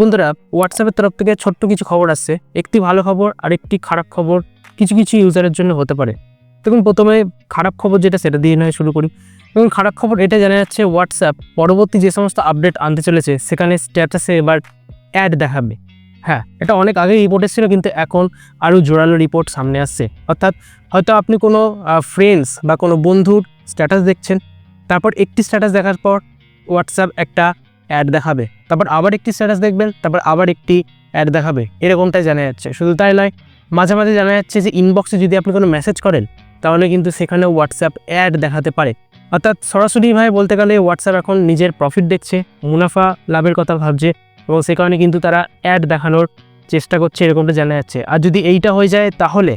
বন্ধুরা, হোয়াটসঅ্যাপের তরফ থেকে ছোট্ট কিছু খবর আসছে। একটি ভালো খবর আর একটি খারাপ খবর কিছু কিছু ইউজারের জন্য হতে পারে। দেখুন, প্রথমে খারাপ খবর যেটা সেটা দিয়ে নয় শুরু করি। এবং খারাপ খবর এটা জানা যাচ্ছে, হোয়াটসঅ্যাপ পরবর্তী যে সমস্ত আপডেট আনতে চলেছে সেখানে স্ট্যাটাসে এবার অ্যাড দেখাবে। হ্যাঁ, এটা অনেক আগেই রিপোর্ট এসেছিল, কিন্তু এখন আরও জোরালো রিপোর্ট সামনে আসছে। অর্থাৎ হয়তো আপনি কোনো ফ্রেন্ডস বা কোনো বন্ধুর স্ট্যাটাস দেখছেন, তারপর একটি স্ট্যাটাস দেখার পর হোয়াটসঅ্যাপ একটা অ্যাড দেখাবে, তারপর আবার একটি স্ট্যাটাস দেখবেন, তারপর আবার একটি অ্যাড দেখাবে। এরকমটাই জানা যাচ্ছে। শুধু তাই নয়, মাঝে মাঝে জানা যাচ্ছে যে ইনবক্সে যদি আপনি কোনো মেসেজ করেন তাহলে কিন্তু সেখানে হোয়াটসঅ্যাপ অ্যাড দেখাতে পারে। অর্থাৎ সরাসরিভাবে বলতে গেলে হোয়াটসঅ্যাপ এখন নিজের প্রফিট দেখছে, মুনাফা লাভের কথা ভাবছে, এবং সে কারণে কিন্তু তারা অ্যাড দেখানোর চেষ্টা করছে, এরকমটা জানা যাচ্ছে। আর যদি এইটা হয়ে যায় তাহলে